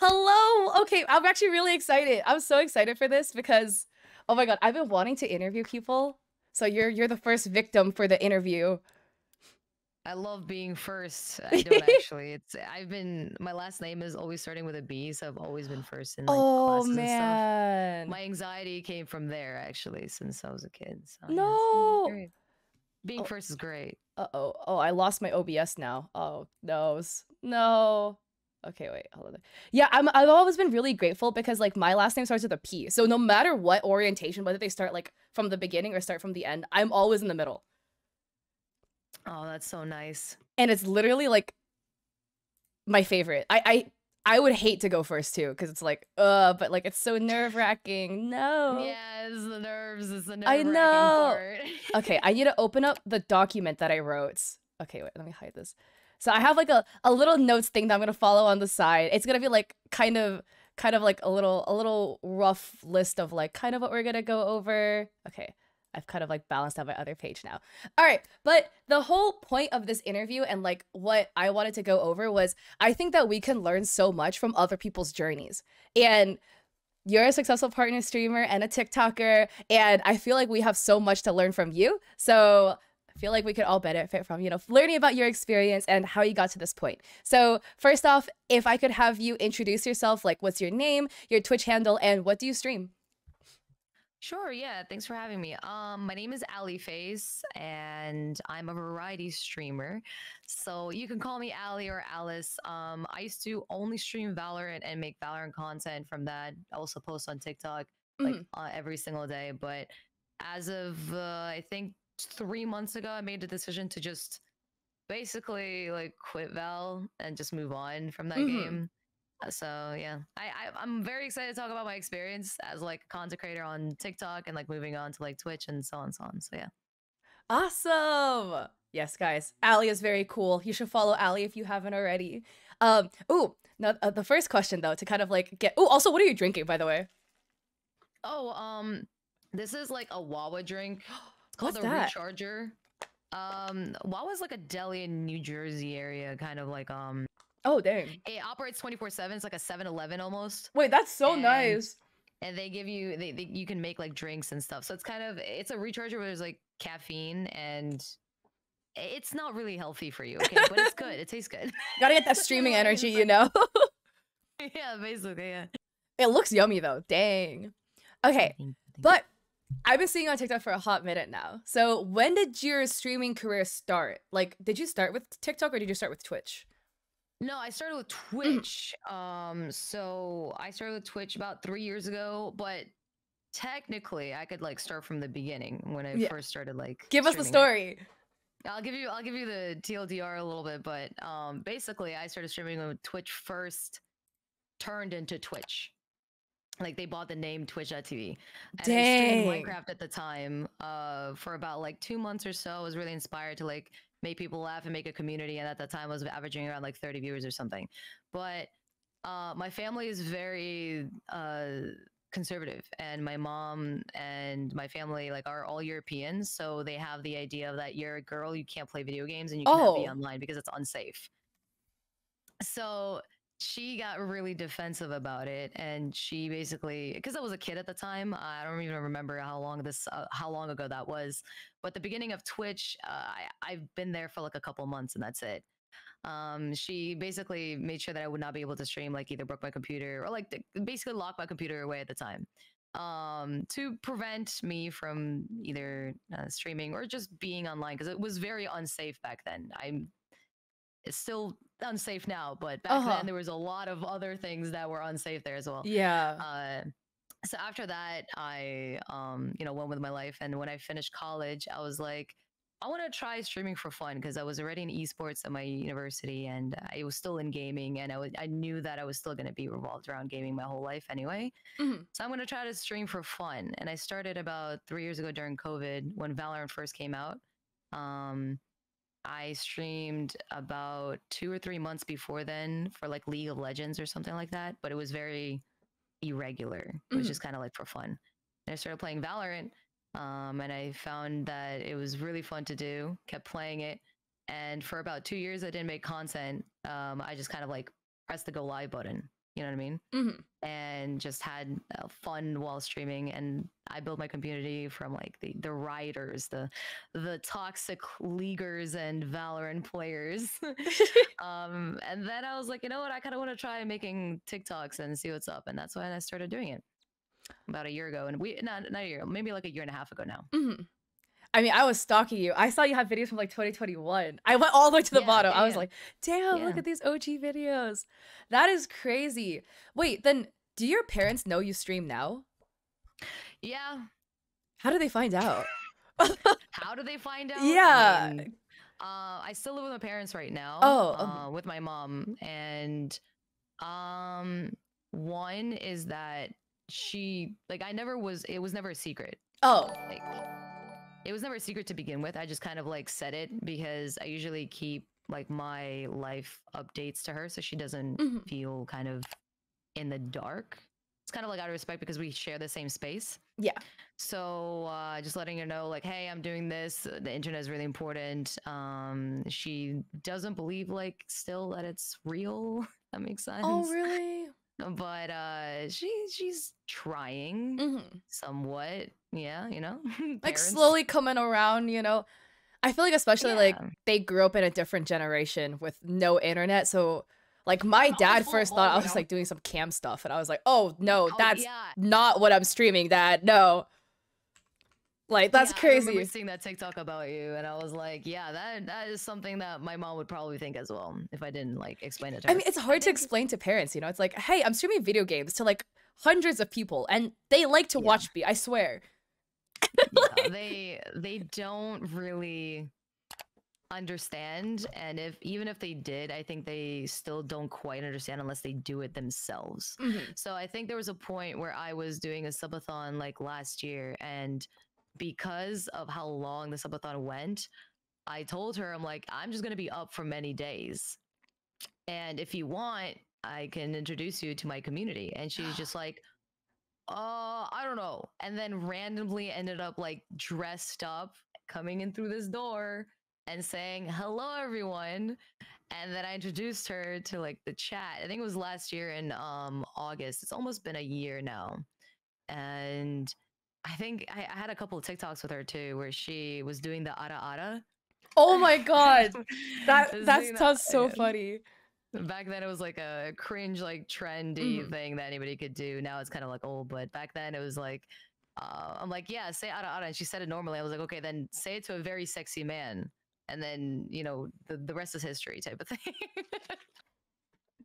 Hello. Okay, I'm actually really excited. I'm so excited for this because, oh my God, I've been wanting to interview people. So you're the first victim for the interview. I love being first. I don't actually. My last name is always starting with a B, so I've always been first in like Oh classes and stuff. man. My anxiety came from there actually since I was a kid. So yeah, it's No. great. Being Oh, first is great. uh-oh. Oh, I lost my OBS now. Oh, no. No. Okay, wait, hold on. Yeah, I've always been really grateful because like my last name starts with a P. So no matter what orientation, whether they start like from the beginning or start from the end, I'm always in the middle. Oh, that's so nice. And it's literally like my favorite. I would hate to go first too, because it's like, but like it's so nerve-wracking. No. Yeah, it's the nerves. It's the I nerve-wracking know. part. Okay, I need to open up the document that I wrote. Okay, wait, let me hide this. So I have like a little notes thing that I'm gonna follow on the side. It's gonna be like kind of like a little rough list of like kind of what we're gonna go over. Okay. I've kind of like balanced out my other page now. All right, but the whole point of this interview and like what I wanted to go over was I think that we can learn so much from other people's journeys. And you're a successful partner streamer and a TikToker, and I feel like we have so much to learn from you. So I feel like we could all benefit from, learning about your experience and how you got to this point. So first off, if I could have you introduce yourself, like what's your name, your Twitch handle, and what do you stream? Sure, yeah. Thanks for having me. My name is Aliface, and I'm a variety streamer. So you can call me Ali or Alice. I used to only stream Valorant and make Valorant content from that. I also post on TikTok like Mhm. every single day. But as of I think 3 months ago, I made the decision to just basically like quit Val and just move on from that Mhm. game. So yeah, I'm very excited to talk about my experience as like a content creator on TikTok and like moving on to like Twitch and so on and so on. So yeah. Awesome. Yes, guys. Ali is very cool. You should follow Ali if you haven't already. Ooh, now the first question though to kind of like get. Oh, also, what are you drinking, by the way? Oh, this is like a Wawa drink. It's called What's a that? Recharger. Wawa is like a deli in New Jersey area, kind of like Oh, dang. it operates 24/7. It's like a 7-Eleven almost. Wait, that's so And nice. they give you you can make like drinks and stuff. So it's a recharger where there's like caffeine and it's not really healthy for you, okay? But it's good. It tastes good. Gotta get that That's really streaming what I can energy, say. Yeah, basically, yeah. It looks yummy though. Dang. Okay, Thank you, thank you. but I've been seeing you on TikTok for a hot minute now. So when did your streaming career start? Like, did you start with TikTok or did you start with Twitch? No, I started with Mhm. Twitch. So I started with Twitch about 3 years ago, but technically I could like start from the beginning when I Yeah. first started like Give us the streaming, right? story. I'll give you the TLDR a little bit, but basically I started streaming when Twitch first turned into Twitch. Like they bought the name twitch.tv, and I streamed Dang. Minecraft at the time for about like 2 months or so. I was really inspired to like make people laugh and make a community, and at that time I was averaging around like 30 viewers or something. But my family is very conservative, and my mom and my family like are all Europeans, so they have the idea that you're a girl, you can't play video games and you cannot be Oh. online because it's unsafe. So she got really defensive about it, and she basically, because I was a kid at the time, I don't even remember how long ago that was. But the beginning of Twitch, I've been there for like a couple months, and that's it. She basically made sure that I would not be able to stream, like either broke my computer or like basically locked my computer away at the time, to prevent me from either streaming or just being online because it was very unsafe back then. It's still unsafe now, but back then Uh-huh. there was a lot of other things that were unsafe there as well. Yeah. Uh, so after that, I went with my life, and when I finished college, I was like, I want to try streaming for fun because I was already in esports at my university, and I was still in gaming, and I knew that I was still going to be revolved around gaming my whole life anyway. Mhm. So I'm going to try to stream for fun, and I started about 3 years ago during COVID when Valorant first came out. Um, I streamed about 2 or 3 months before then for like League of Legends or something like that, but it was very irregular. It was Mhm. just kind of like for fun. And I started playing Valorant, and I found that it was really fun to do. Kept playing it, and for about 2 years, I didn't make content. I just kind of like pressed the go live button. You know what I mean? Mm-hmm. And just had fun while streaming. And I built my community from like the writers, the toxic leaguers and Valorant players. And then I was like, you know what? I kind of want to try making TikToks and see what's up. And that's when I started doing it about a year ago. And we not a year, maybe like a year and a half ago now. Mm-hmm. I mean, I was stalking you. I saw you have videos from like 2021. I went all the way to the bottom. I was like, damn, look at these OG videos. That is crazy. Wait, then do your parents know you stream now? Yeah. How do they find out? How do they find out? Yeah. I mean, I still live with my parents right now. Oh. With my mom. And one is that she like it was never a secret. Oh. Like it was never a secret to begin with. I just kind of like said it because I usually keep like my life updates to her so she doesn't feel kind of in the dark. It's kind of like out of respect because we share the same space. Yeah. So just letting her know like, hey, I'm doing this. The internet is really important. She doesn't believe like still that it's real. That makes sense. Oh, really? But she's trying somewhat. Yeah, you know. Like slowly coming around, you know. I feel like especially like they grew up in a different generation with no internet, so like my dad first thought I was like doing some cam stuff, and I was like, oh no, that's not what I'm streaming, Dad. No. Like that's crazy. I remember seeing that TikTok about you, and I was like, yeah, that is something that my mom would probably think as well if I didn't like explain it to her. I mean, it's hard to explain to parents, you know. It's like, hey, I'm streaming video games to like hundreds of people, and they like to watch me. I swear. Yeah, they don't really understand, and even if they did, I think they still don't quite understand unless they do it themselves. So I think there was a point where I was doing a subathon like last year, and because of how long the subathon went, I told her, I'm like, I'm just gonna be up for many days, and if you want, I can introduce you to my community. And she's just like, I don't know. And then randomly ended up like dressed up, coming in through this door and saying, hello, everyone. And then I introduced her to like the chat. I think it was last year in August. It's almost been a year now. And I think I had a couple of TikToks with her too, where she was doing the ara ara. Oh my God. that sounds so funny. Back then it was like a cringe, like trendy thing that anybody could do. Now it's kind of like old, but back then it was like, I'm like, yeah, say ara ara. And she said it normally. I was like, okay, then say it to a very sexy man. And then, you know, the rest is history type of thing.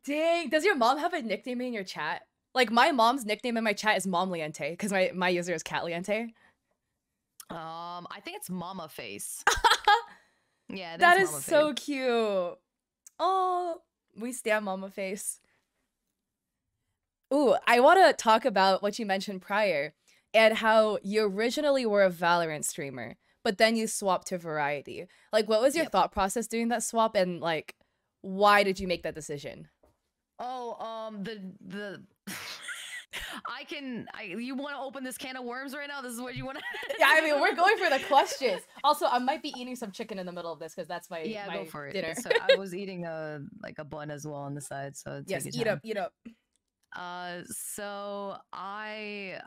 Dang. Does your mom have a nickname in your chat? Like my mom's nickname in my chat is Mom Liente because my user is Cat Liente. I think it's Mama Face. Yeah, that is so cute. Oh, we stand Mama Face. Ooh, I want to talk about what you mentioned prior and how you originally were a Valorant streamer, but then you swapped to Variety. Like, what was your thought process doing that swap, and like, why did you make that decision? Oh, the you want to open this can of worms right now? This is what you want to Yeah, I mean, we're going for the questions. Also, I might be eating some chicken in the middle of this because that's my go for dinner. It. So I was eating a bun as well on the side, so yes, eat up. So I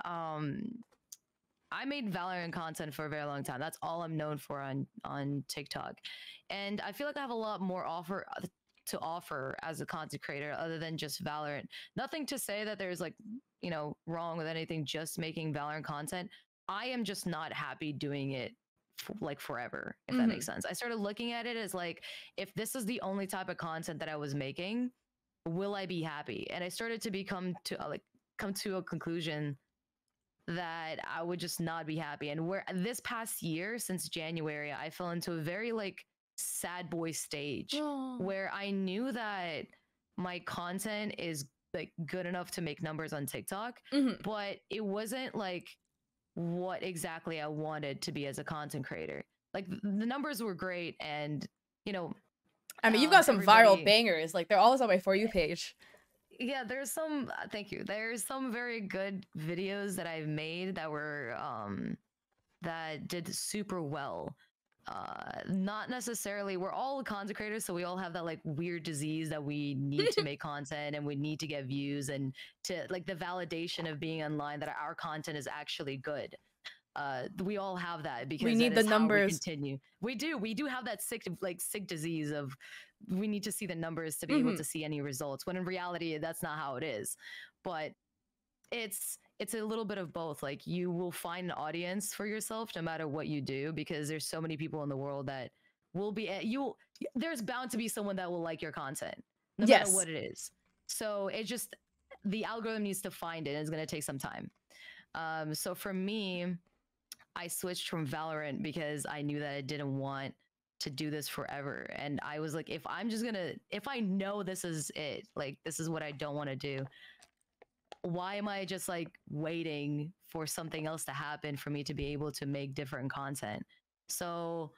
made Valorant content for a very long time. That's all I'm known for on TikTok, and I feel like I have a lot more to offer as a content creator other than just Valorant. Nothing to say that there's like, you know, wrong with anything, just making Valorant content. I am just not happy doing it like forever, if that makes sense. I started looking at it as like, if this is the only type of content that I was making, will I be happy? And I started to come to a conclusion that I would just not be happy. And where this past year, since January, I fell into a very like sad boy stage where I knew that my content is like good enough to make numbers on TikTok, but it wasn't like what exactly I wanted to be as a content creator. Like the numbers were great, and you know, I mean, you've got some viral bangers. Like they're always on my For You page. Yeah, there's some. Thank you. There's some very good videos that I've made that were that did super well. not necessarily, we're all content creators, so we all have that like weird disease that we need to make content and we need to get views and to like the validation of being online that our content is actually good. We all have that We because that need the is how we numbers. continue. We do have that sick disease of we need to see the numbers to be able to see any results, when in reality that's not how it is. But it's a little bit of both. Like you will find an audience for yourself no matter what you do, because there's so many people in the world that will be there's bound to be someone that will like your content no matter what it is. So it just, the algorithm needs to find it, and it's going to take some time. So for me, I switched from Valorant because I knew that I didn't want to do this forever. And I was like, if I know this is it, like this is what I don't want to do, why am I just like waiting for something else to happen for me to be able to make different content? So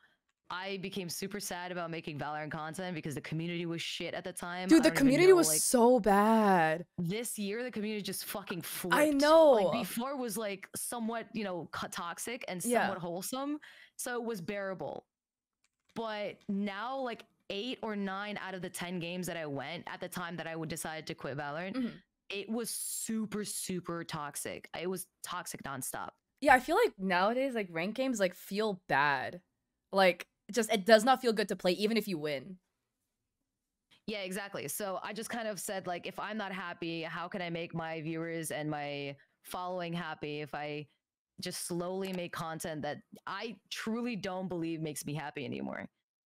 I became super sad about making Valorant content because the community was shit at the time. Dude, the community was like, so bad. This year, the community just fucking flipped. I know. Like before was like somewhat, you know, toxic and somewhat wholesome. So it was bearable. But now like 8 or 9 out of the 10 games that I went at the time that I would decide to quit Valorant, it was super, super toxic. It was toxic nonstop. Yeah, I feel like nowadays, like ranked games like feel bad. Like just, it does not feel good to play even if you win. Yeah, exactly. So I just kind of said, like, if I'm not happy, how can I make my viewers and my following happy if I just slowly make content that I truly don't believe makes me happy anymore?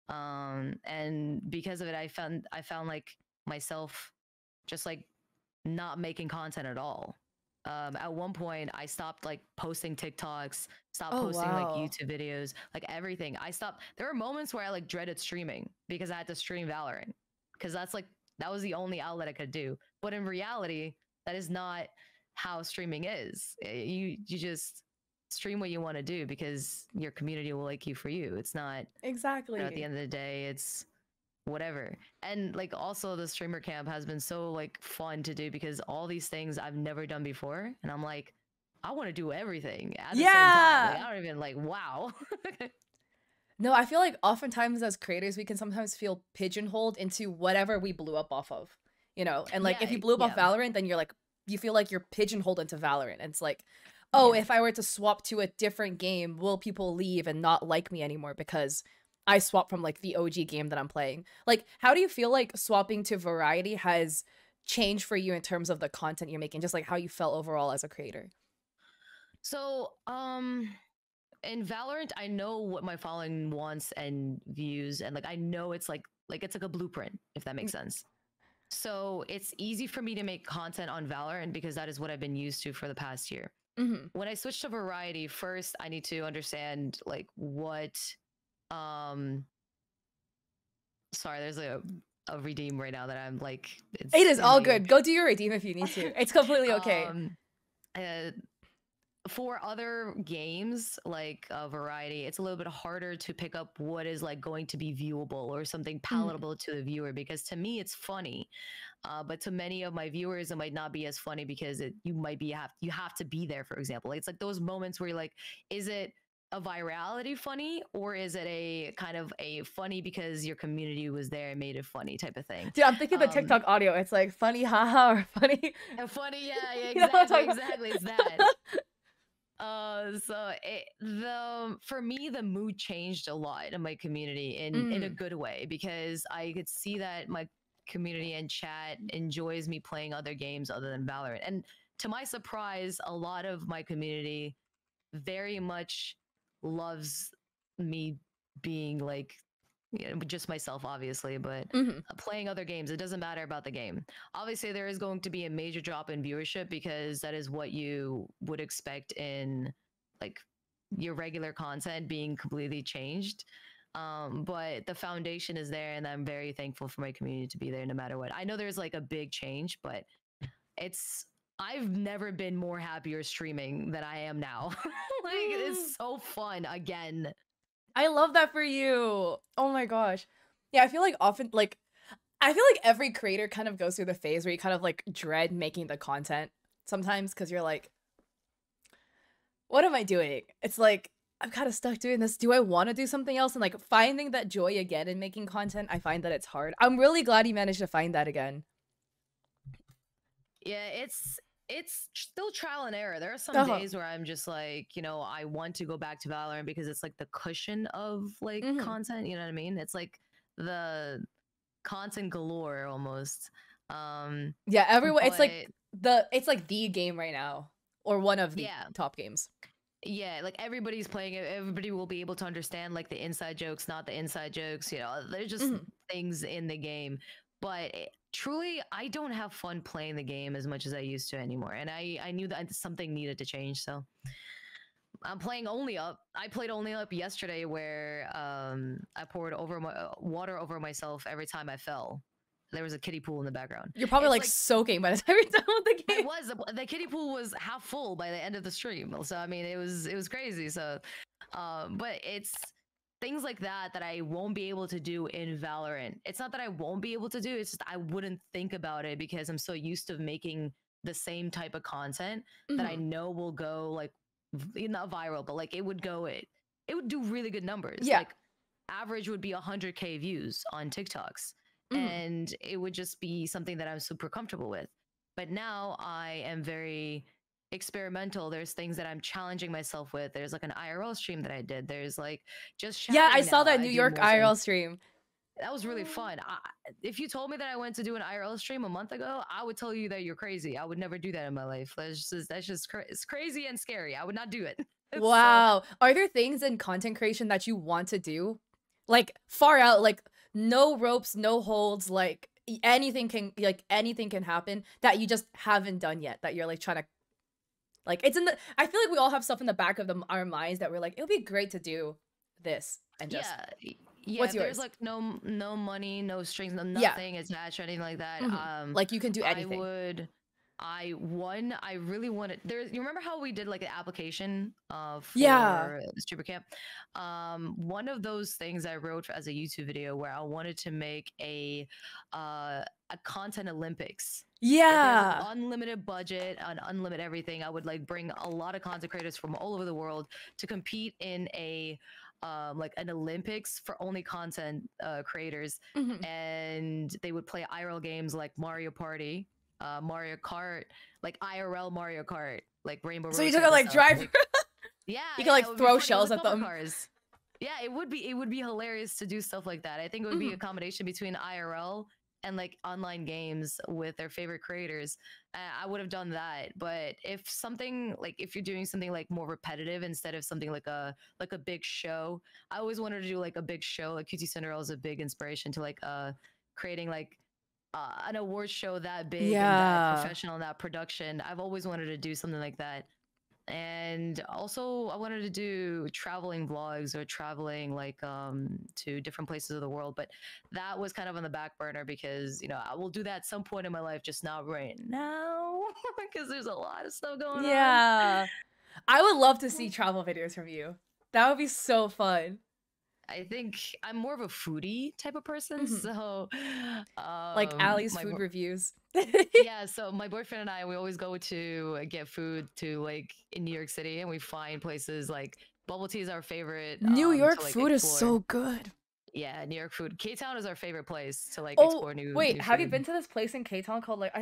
And because of it, I found like myself just like not making content at all. At one point I stopped like posting TikToks, stopped posting like YouTube videos, like everything. I stopped. There were moments where I like dreaded streaming because I had to stream Valorant, because that was the only outlet I could do. But in reality, that is not how streaming is. You just stream what you want to do because your community will like you for you. It's not exactly, at the end of the day, it's whatever. And like also the streamer camp has been so like fun to do because all these things I've never done before, and I'm like, I want to do everything at the same time. Like, I don't even like, wow. No, I feel like oftentimes as creators we can sometimes feel pigeonholed into whatever we blew up off of, you know? And like if you blew up off Valorant, then you're like, you feel like you're pigeonholed into Valorant, and it's like, oh, if I were to swap to a different game, will people leave and not like me anymore because I swapped from like the OG game that I'm playing? Like, how do you feel like swapping to variety has changed for you in terms of the content you're making, just like how you felt overall as a creator? So, in Valorant, I know what my following wants and views, and like I know it's like it's like a blueprint, if that makes sense. So it's easy for me to make content on Valorant because that is what I've been used to for the past year. When I switch to variety, first I need to understand like what sorry, there's a redeem right now that I'm like, it is all good. Go do your redeem if you need to. It's completely okay. For other games like variety, it's a little bit harder to pick up what is like going to be viewable or something palatable to the viewer, because to me it's funny, but to many of my viewers it might not be as funny because you have to be there, for example. It's like those moments where you're like, is it a virality funny, or is it a kind of a funny because your community was there and made it funny type of thing? Dude, I'm thinking the TikTok audio. It's like funny, haha, or funny. Funny, yeah, exactly. It's that. For me, the mood changed a lot in my community in a good way, because I could see that my community and chat enjoys me playing other games other than Valorant. And to my surprise, a lot of my community very much loves me being like, you know, just myself, obviously, but playing other games. It doesn't matter about the game. Obviously, there is going to be a major drop in viewership because that is what you would expect in like your regular content being completely changed. But the foundation is there, and I'm very thankful for my community to be there no matter what. I know there's like a big change, but I've never been more happier streaming than I am now. Like, it's so fun again. I love that for you. Oh my gosh. Yeah, I feel like every creator kind of goes through the phase where you kind of like dread making the content sometimes, because you're like, what am I doing? It's like, I'm kind of stuck doing this. Do I want to do something else? And like finding that joy again in making content, I find that it's hard. I'm really glad you managed to find that again. Yeah, it's still trial and error. There are some Uh-huh. days where I'm just like, you know, I want to go back to Valorant because it's like the cushion of like Mm-hmm. content, you know what I mean? It's like the content galore almost. Yeah, everyone. But It's like the game right now, or one of the yeah, top games. yeah, like everybody's playing it. Everybody will be able to understand like the inside jokes, not the inside jokes. You know, there's just Mm-hmm. things in the game. But truly, I don't have fun playing the game as much as I used to anymore. And I knew that something needed to change. So I'm playing Only Up. I played Only Up yesterday, where I poured over my water over myself every time I fell. There was a kiddie pool in the background. You're probably It's like like soaking by the time you're done with the I game. was the kiddie pool was half full by the end of the stream. So I mean, it was crazy. So, but it's things like that that I won't be able to do in Valorant. It's not that I won't be able to do. It's just I wouldn't think about it because I'm so used to making the same type of content that I Mm-hmm. know will go like not viral, but like it would do really good numbers. Yeah. Like average would be 100K views on TikToks, Mm-hmm. and it would just be something that I'm super comfortable with. But now I am very experimental. There's things that I'm challenging myself with. There's like an IRL stream that I did. There's like just Yeah, I chatting saw now. that I New do York more so. IRL stream. That was really fun. If you told me that I went to do an IRL stream a month ago, I would tell you that you're crazy. I would never do that in my life. It's crazy and scary. I would not do it. So Wow. Are there things in content creation that you want to do? Like far out, like no ropes, no holds, like anything can happen that you just haven't done yet that you're like trying to like it's in the I feel like we all have stuff in the back of our minds that we're like it would be great to do this and just yeah, yeah. what's If there's yours? like no money, no strings, Yeah. nothing attached or anything like that, Like you can do I anything. would. I really wanted there. You remember how we did like an application Yeah. for the stripper camp? One of those things I wrote as a YouTube video where I wanted to make a content Olympics. If there's an Yeah. unlimited budget and unlimited everything, I would like bring a lot of content creators from all over the world to compete in a like an Olympics for only content creators, Mhm. and they would play IRL games like Mario Party, Mario Kart, like IRL Mario Kart, like Rainbow So you Road took type a of like stuff. driver. Like, yeah, You can yeah, like it would be throw funny. It was shells like at bumper them. cars. Yeah, it would be hilarious to do stuff like that. I think it would be a Mhm. combination between IRL and like online games with their favorite creators. I would have done that. But if something like if you're doing something like more repetitive instead of something like a big show, I always wanted to do like a big show. Like QT Cinderella is a big inspiration to like creating like an award show that big and that Yeah. professional and that production. I've always wanted to do something like that. And also I wanted to do traveling vlogs or traveling like to different places of the world, but that was kind of on the back burner because you know I will do that at some point in my life, just not right now because there's a lot of stuff going on. Yeah. I would love to see travel videos from you. That would be so fun. I think I'm more of a foodie type of person, Mhm. so Like Ali's my food reviews. yeah, so my boyfriend and I, we always go to get food to like in New York City, and we find places like bubble tea is our favorite New to York like food is explore. so good. Yeah, New York food. K Town is our favorite place to like Oh, explore wait, new have you food. been to this place in K-Town called like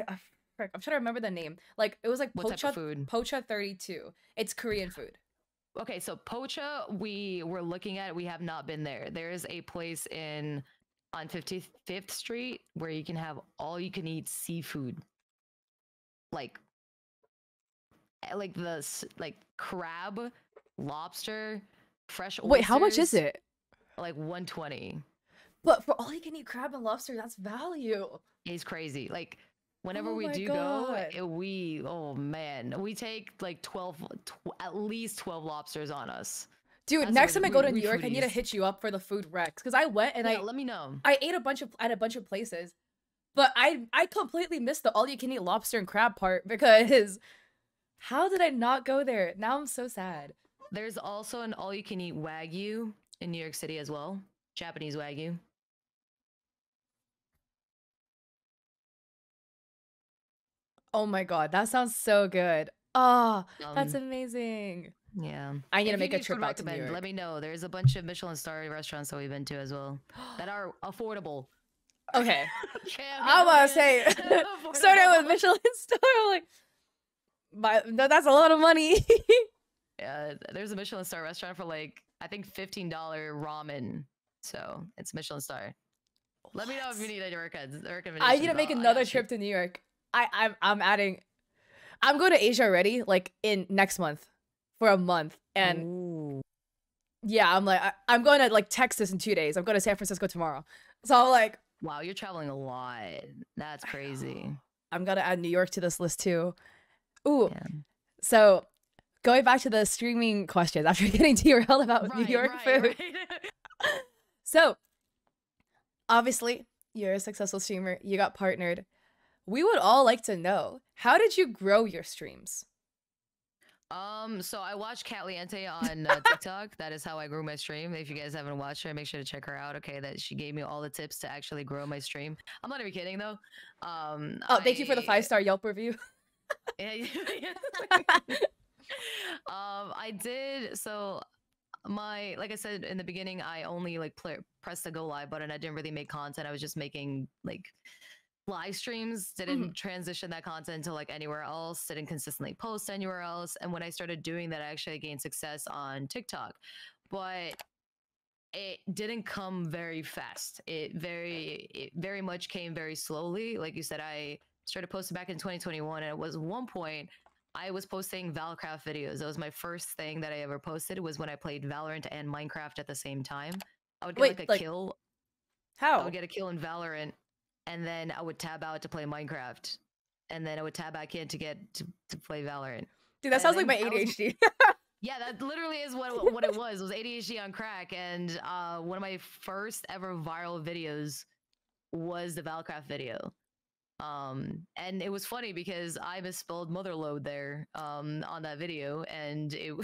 frick, I'm trying to remember the name. Like it was like What type of food? Pocha 32. It's Korean food. Okay, so Pocha, we were looking at. We have not been there. There is a place in on 55th Street where you can have all you can eat seafood, like like like crab, lobster, fresh Wait, how much is oysters, it? like 120. But for all you can eat crab and lobster, that's value. It's crazy. Like whenever Oh we my do go, god. we oh man, we take like 12, at least 12 lobsters on us. Dude, That's how next time I go to we New York, I need to foodies. hit you up for the food Rex because I went and Yeah, let me know. I ate at a bunch of places, but I completely missed the all you can eat lobster and crab part because how did I not go there? Now I'm so sad. There's also an all you can eat wagyu in New York City as well. Japanese wagyu. Oh my god, that sounds so good. Oh, that's Um amazing. Yeah. I need to If you make a need food trip out to New recommend, York. let me know. There's a bunch of Michelin star restaurants that we've been to as well that are affordable. Okay. Okay, I'm gonna say, starting with affordable. Michelin star, I'm like, that's a lot of money. Yeah, there's a Michelin star restaurant for like I think $15 ramen. So it's Michelin star. Let me know if you need any recommendations. I need to make I another got you. trip to New York. I'm adding. I'm going to Asia already, like in next month, for a month, and Ooh. yeah, I'm like I'm going to like Texas in 2 days. I'm going to San Francisco tomorrow, so I'm like, Wow, you're traveling a lot. That's crazy. I'm gonna add New York to this list too. Ooh, Yeah. so going back to the streaming questions after getting derailed about New York food. Right. So obviously, you're a successful streamer. You got partnered. We would all like to know, how did you grow your streams? So I watched Cat Liente on TikTok. That is how I grew my stream. If you guys haven't watched her, make sure to check her out. Okay, that she gave me all the tips to actually grow my stream. I'm not even kidding though. Oh, thank you for the 5-star Yelp review. Yeah, I did. So like I said in the beginning, I only like pressed the go live button. I didn't really make content. I was just making like live streams, didn't transition that content to like anywhere else, didn't consistently post anywhere else. And when I started doing that, I actually gained success on TikTok. But it didn't come very fast. It very much came very slowly. Like you said, I started posting back in 2021, and it was one point I was posting Valcraft videos. That was my first thing that I ever posted, was when I played Valorant and Minecraft at the same time. I would get like a kill. How? I would get a kill in Valorant, and then I would tab out to play Minecraft, and then I would tab back in to play Valorant. Dude, that sounds like my ADHD. Yeah, that literally is what it was. It was ADHD on crack, and one of my first ever viral videos was the Valcraft video. And it was funny because I misspelled motherload there on that video, and it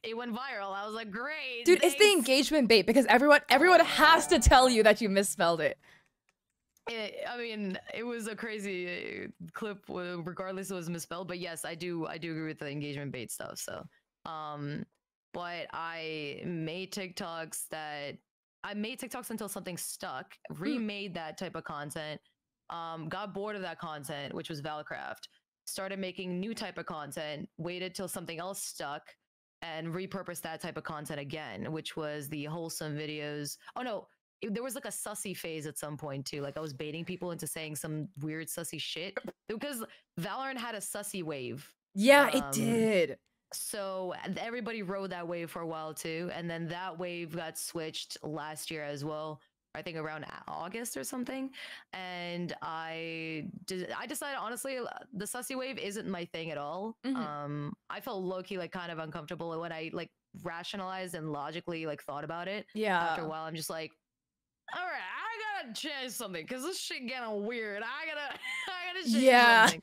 it went viral. I was like, great, dude, thanks. It's the engagement bait, because everyone has to tell you that you misspelled it. I mean, it was a crazy clip, regardless it was misspelled. But yes, I do agree with the engagement bait stuff. So, but I made TikToks until something stuck. Remade that type of content. Got bored of that content, which was Valcraft. Started making new type of content. Waited till something else stuck, and repurposed that type of content again, which was the wholesome videos. Oh no. There was like a sussy phase at some point too. Like I was baiting people into saying some weird sussy shit, because Valorant had a sussy wave. Yeah, it did. So everybody rode that wave for a while too, and then that wave got switched last year as well. I think around August or something. And I decided, honestly, the sussy wave isn't my thing at all. I felt low-key like kind of uncomfortable when I like rationalized and logically like thought about it. Yeah. After a while, I'm just like, all right, I gotta change something, because this shit getting weird. I gotta change something.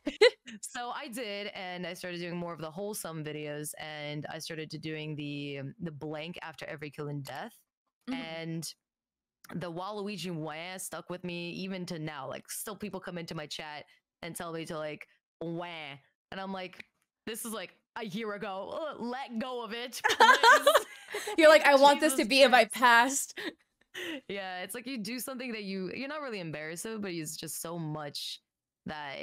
So I did, and I started doing more of the wholesome videos, and I started to doing the blank after every kill and death. And the Waluigi wah stuck with me even to now. Like, still people come into my chat and tell me to like wah, and I'm like, this is like a year ago. Let go of it, please. You're like, I want this to be in my past. Yeah, it's like you do something that you're not really embarrassed of, but it's just so much that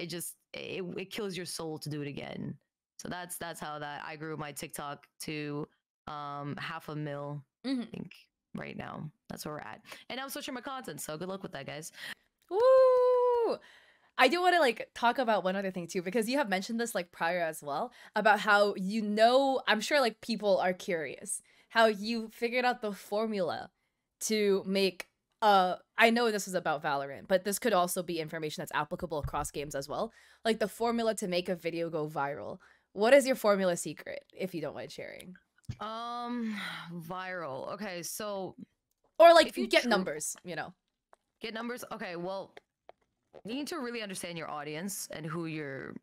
it kills your soul to do it again. So that's how that I grew my TikTok to 500,000, I think, right now. That's where we're at. And I'm switching my content, so good luck with that, guys. Woo! I do want to like talk about one other thing too, because you have mentioned this like prior as well, about how I'm sure like people are curious how you figured out the formula to make I know this is about Valorant, but this could also be information that's applicable across games as well. Like the formula to make a video go viral. What is your formula secret, if you don't mind sharing? Viral. Okay, so or like if you get numbers, Get numbers. Okay, well, you need to really understand your audience and who your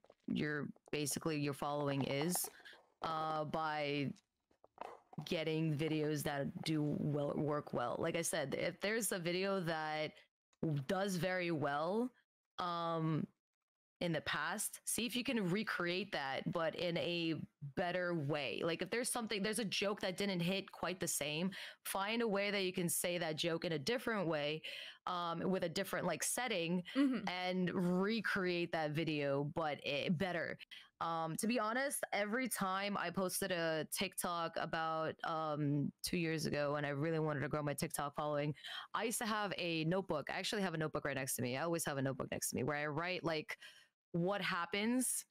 basically your following is by getting videos that work well. Like I said, if there's a video that does very well, in the past, see if you can recreate that, but in a better way. Like if there's a joke that didn't hit quite the same, find a way that you can say that joke in a different way, with a different like setting, Mm-hmm. and recreate that video, but better. To be honest, every time I posted a TikTok about 2 years ago, and I really wanted to grow my TikTok following, I used to have a notebook. I actually have a notebook right next to me. I always have a notebook next to me where I write like what happens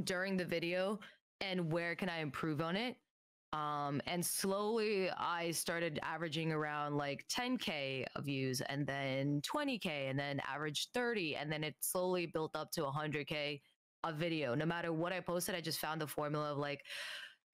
during the video and where can I improve on it. And slowly I started averaging around like 10K of views, and then 20K, and then average 30. And then it slowly built up to 100K a video. No matter what I posted, I just found the formula of like,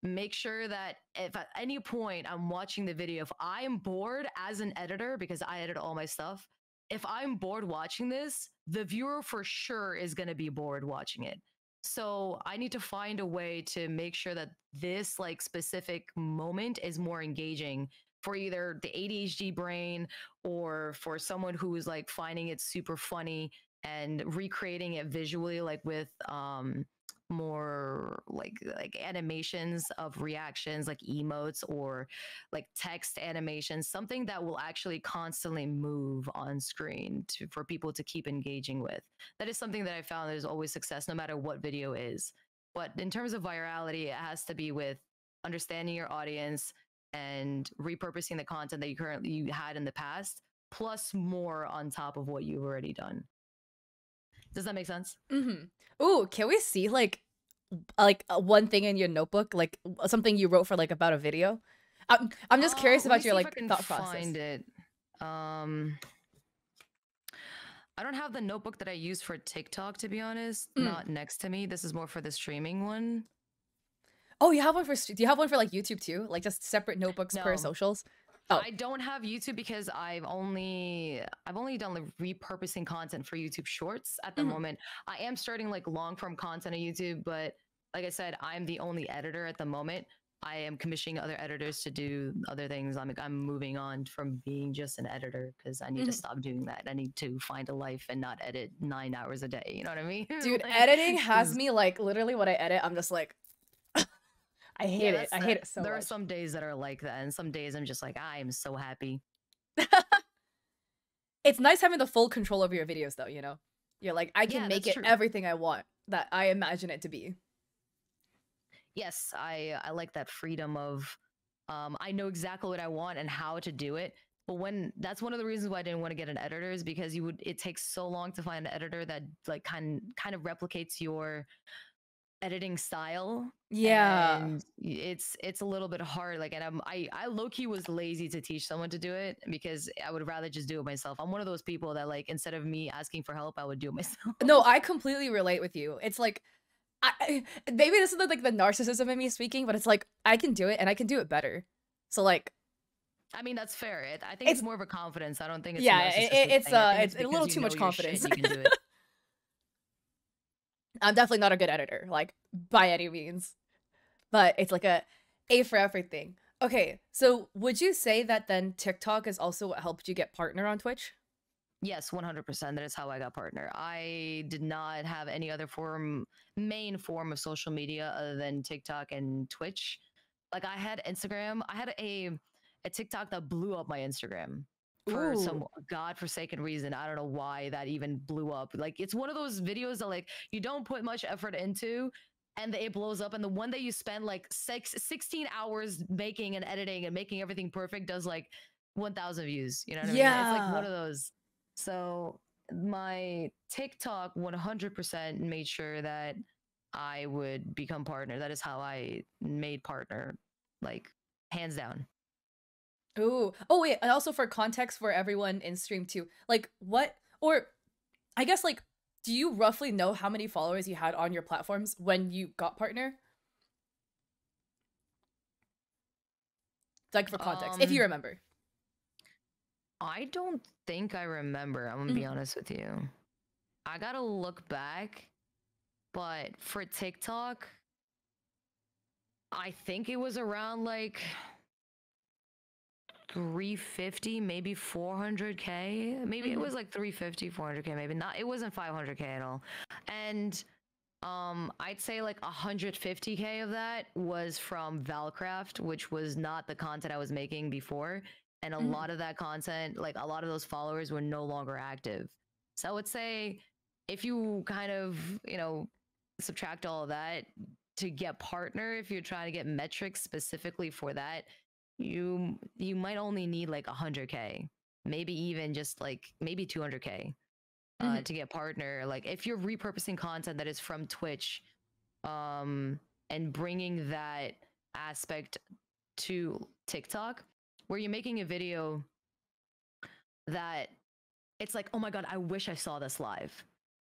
make sure that if at any point I'm watching the video, if I'm bored as an editor, because I edit all my stuff, if I'm bored watching this, the viewer for sure is going to be bored watching it. So I need to find a way to make sure that this like specific moment is more engaging for either the ADHD brain or for someone who is like finding it super funny and recreating it visually, like with more like animations of reactions, like emotes or like text animations, something that will actually constantly move on screen for people to keep engaging with. That is something that I found that is always success no matter what video is. But in terms of virality, it has to be with understanding your audience and repurposing the content that you had in the past, plus more on top of what you've already done. Does that make sense? Mm-hmm. Ooh, can we see like one thing in your notebook, like something you wrote for like about a video? I'm just curious Let me about your see if I like can thought process. find it. I don't have the notebook that I use for TikTok, to be honest. Not next to me. This is more for the streaming one. Oh, you have one for do you have one for like YouTube too? Like just separate notebooks per No, socials? Oh. I don't have YouTube because I've only done like repurposing content for YouTube Shorts at the moment. I am starting like long form content on YouTube, but like I said, I'm the only editor at the moment. I am commissioning other editors to do other things. I'm moving on from being just an editor because I need to stop doing that. I need to find a life and not edit 9 hours a day. You know what I mean? Dude, Like, editing has me like literally when I edit, I'm just like I hate it. I hate it so there much. are some days that are like that, and some days I'm just like, I am so happy. It's nice having the full control over your videos though, you know? You're like, I can make it true. everything I want that I imagine it to be. Yes, I like that freedom of I know exactly what I want and how to do it. But when that's one of the reasons why I didn't want to get an editor, is because it takes so long to find an editor that like kind of replicates your editing style. Yeah. And it's a little bit hard. Like, and I low-key was lazy to teach someone to do it because I would rather just do it myself. I'm one of those people that like, instead of me asking for help, I would do it myself. No, I completely relate with you. It's like maybe this is like the narcissism in me speaking, but it's like I can do it and I can do it better. So like I mean, that's fair. I think it's more of a confidence. I don't think it's yeah, a narcissistic thing. I think it's a little too much confidence. You can do it. I'm definitely not a good editor, like by any means. But it's like a for everything. Okay, so would you say that then TikTok is also what helped you get partner on Twitch? Yes, 100%. That is how I got partner. I did not have any other main form of social media other than TikTok and Twitch. Like I had Instagram. I had a TikTok that blew up my Instagram for some godforsaken reason. I don't know why that even blew up. Like it's one of those videos that like you don't put much effort into and it blows up. And the one that you spend like 16 hours making and editing and making everything perfect does like 1,000 views. You know what I mean? It's like one of those. So my TikTok 100% made sure that I would become partner. That is how I made partner, like hands down. Ooh. Oh wait, and also for context for everyone in stream too. Like what or I guess like do you roughly know how many followers you had on your platforms when you got partner? Like for context, if you remember. I don't think I remember. I'm gonna be honest with you. I gotta look back, but for TikTok, I think it was around like 350, maybe 400K. Maybe it was like 350, 400K, maybe not. It wasn't 500K at all. And I'd say like 150K of that was from Valcraft, which was not the content I was making before. And a lot of that content, like a lot of those followers were no longer active. So I would say if you kind of, subtract all of that to get partner, if you're trying to get metrics specifically for that, you might only need like 100K, maybe even just like maybe 200K to get partner. Like if you're repurposing content that is from Twitch, and bringing that aspect to TikTok, where you're making a video that it's like, oh my god, I wish I saw this live.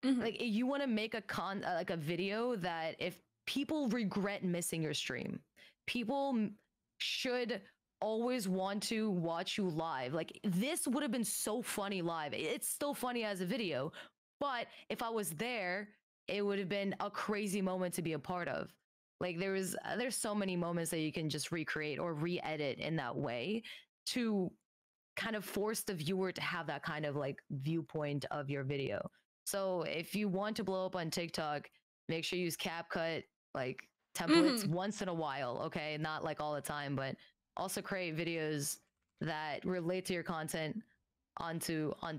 Like you want to make like a video that if people regret missing your stream, people should always want to watch you live. Like this would have been so funny live. It's still funny as a video, but if I was there, it would have been a crazy moment to be a part of. Like there's so many moments that you can just recreate or re-edit in that way to kind of force the viewer to have that kind of like viewpoint of your video. So if you want to blow up on TikTok, make sure you use CapCut like templates once in a while, okay? Not like all the time, but also create videos that relate to your content on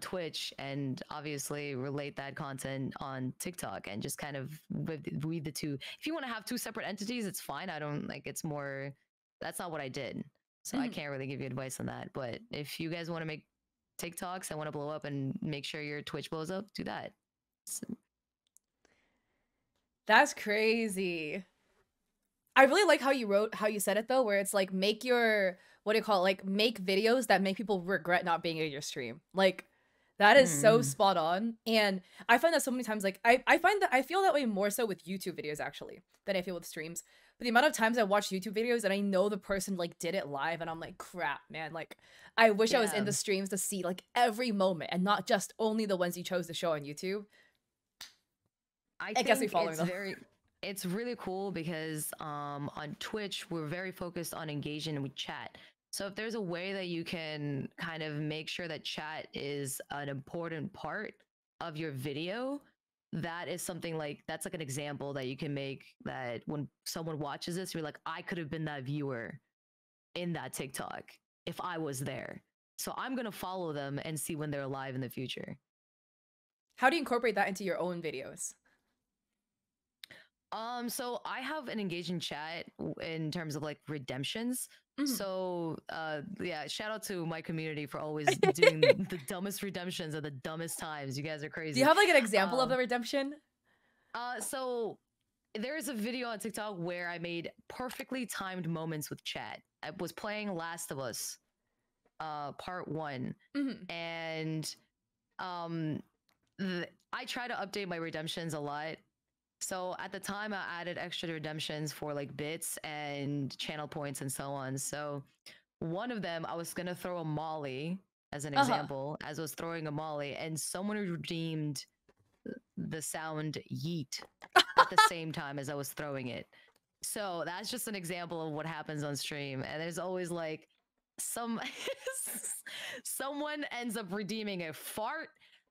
Twitch, and obviously relate that content on TikTok, and just kind of read the two. If you want to have two separate entities, it's fine. I don't like, it's more, that's not what I did. So I can't really give you advice on that. But if you guys want to make TikToks and want to blow up and make sure your Twitch blows up, do that. So. That's crazy. I really like how you said it though, where it's like make your, what do you call it? Like make videos that make people regret not being in your stream. Like that is so spot on. And I find that so many times, like I find that I feel that way more so with YouTube videos actually than I feel with streams. But the amount of times I watch YouTube videos and I know the person like did it live and I'm like, crap, man. Like I wish I was in the streams to see like every moment and not just only the ones you chose to show on YouTube. I guess we follow them. It's really cool because on Twitch, we're very focused on engaging with chat. So if there's a way that you can kind of make sure that chat is an important part of your video, that is something like, that's like an example that you can make, that when someone watches this, you're like, I could have been that viewer in that TikTok if I was there. So I'm going to follow them and see when they're live in the future. How do you incorporate that into your own videos? So I have an engaging chat in terms of like redemptions. So yeah, shout out to my community for always doing the dumbest redemptions at the dumbest times. You guys are crazy. Do you have like an example of the redemption? So there is a video on TikTok where I made perfectly timed moments with chat. I was playing Last of Us part 1, and I try to update my redemptions a lot. So at the time, I added extra redemptions for like bits and channel points and so on. So one of them, I was going to throw a molly as an example, as I was throwing a molly, and someone redeemed the sound yeet at the same time as I was throwing it. So that's just an example of what happens on stream. And there's always like someone ends up redeeming a fart.